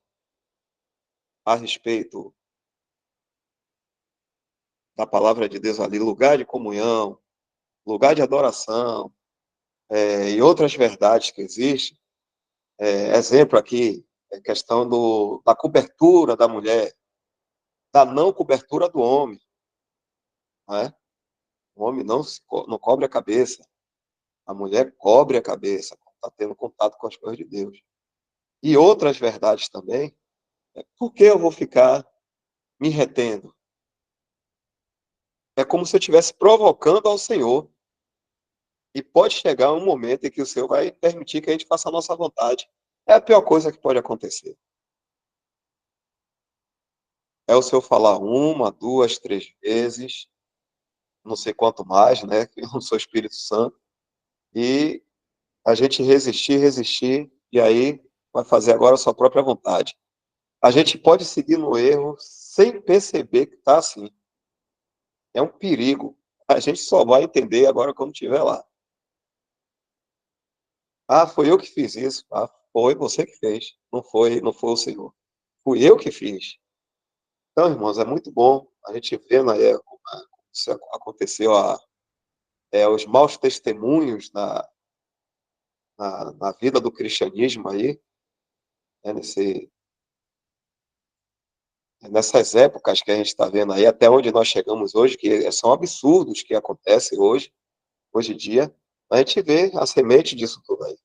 S1: a respeito da palavra de Deus ali, lugar de comunhão, lugar de adoração, e outras verdades que existem, exemplo aqui, é questão da cobertura da mulher, da não cobertura do homem, não é? O homem não cobre a cabeça, a mulher cobre a cabeça, está tendo contato com as coisas de Deus. E outras verdades também, por que eu vou ficar me retendo? É como se eu estivesse provocando ao Senhor. E pode chegar um momento em que o Senhor vai permitir que a gente faça a nossa vontade. É a pior coisa que pode acontecer. É o Senhor falar uma, duas, três vezes, não sei quanto mais, né? Que eu não sou Espírito Santo. E a gente resistir, resistir, e aí vai fazer agora a sua própria vontade. A gente pode seguir no erro sem perceber que está assim. É um perigo. A gente só vai entender agora quando estiver lá. Ah, foi eu que fiz isso. Ah, foi você que fez. Não foi o Senhor. Fui eu que fiz. Então, irmãos, é muito bom a gente ver, né, como isso aconteceu, os maus testemunhos na vida do cristianismo aí, né, nessas épocas que a gente está vendo aí, até onde nós chegamos hoje, que são absurdos que acontecem hoje em dia, a gente vê a semente disso tudo aí.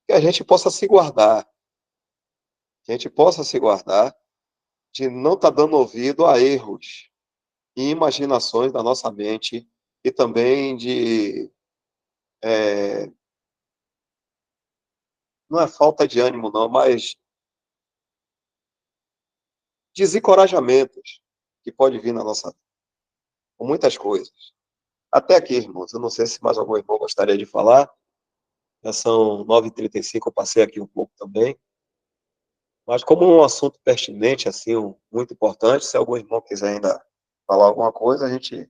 S1: Que a gente possa se guardar, que a gente possa se guardar de não estar dando ouvido a erros e imaginações da nossa mente e também é, não é falta de ânimo não, mas desencorajamentos que pode vir na nossa vida, com muitas coisas. Até aqui, irmãos, eu não sei se mais algum irmão gostaria de falar, já são 9h35, eu passei aqui um pouco também, mas como um assunto pertinente, assim, muito importante, se algum irmão quiser ainda falar alguma coisa, a gente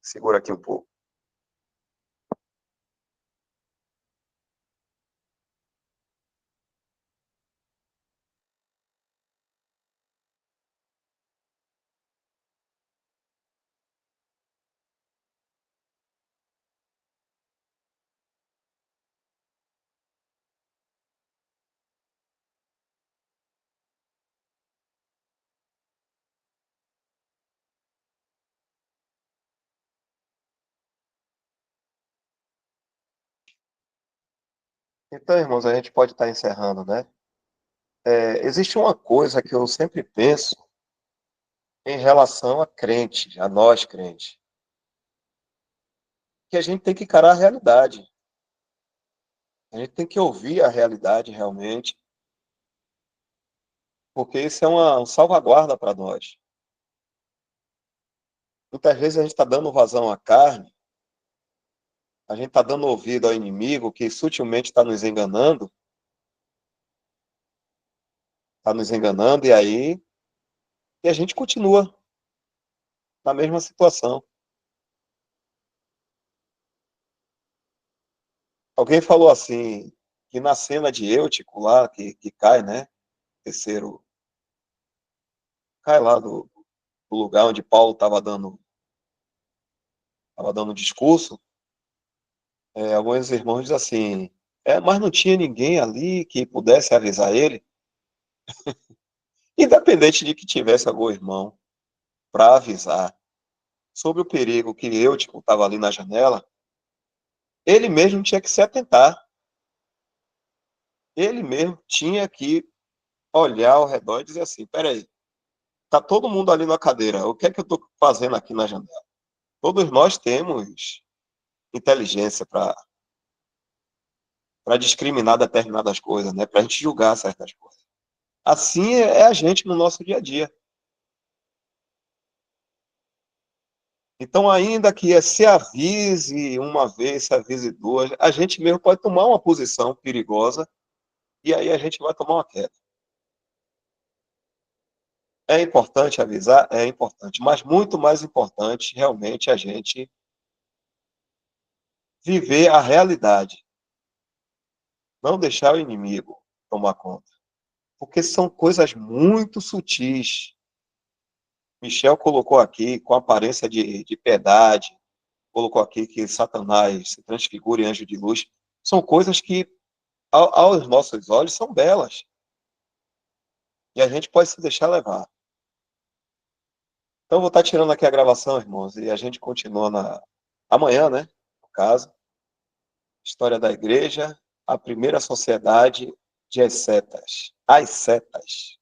S1: segura aqui um pouco. Então, irmãos, a gente pode estar encerrando, né? Existe uma coisa que eu sempre penso em relação a crente, a nós crentes, que a gente tem que encarar a realidade. A gente tem que ouvir a realidade realmente, porque isso é uma salvaguarda para nós. Muitas vezes a gente está dando vazão à carne, a gente está dando ouvido ao inimigo que sutilmente está nos enganando, e a gente continua na mesma situação. Alguém falou assim, que na cena de Eutico lá, que cai, né? Terceiro, cai lá do lugar onde Paulo estava dando discurso, alguns irmãos dizem assim, mas não tinha ninguém ali que pudesse avisar ele, independente de que tivesse algum irmão para avisar sobre o perigo que Eutico estava ali na janela, ele mesmo tinha que se atentar, ele mesmo tinha que olhar ao redor e dizer assim, peraí, tá todo mundo ali na cadeira, o que é que eu estou fazendo aqui na janela? Todos nós temos inteligência para discriminar determinadas coisas, né? Para a gente julgar certas coisas. Assim é a gente no nosso dia a dia. Então, ainda que se avise uma vez, se avise duas, a gente mesmo pode tomar uma posição perigosa e aí a gente vai tomar uma queda. É importante avisar? É importante, mas muito mais importante realmente a gente viver a realidade, não deixar o inimigo tomar conta, porque são coisas muito sutis. Michel colocou aqui com aparência de piedade, colocou aqui que Satanás se transfigura em anjo de luz. São coisas que, aos nossos olhos, são belas. E a gente pode se deixar levar. Então, vou estar tirando aqui a gravação, irmãos, e a gente continua amanhã, né? No caso, História da Igreja, a primeira sociedade de ascetas. As setas.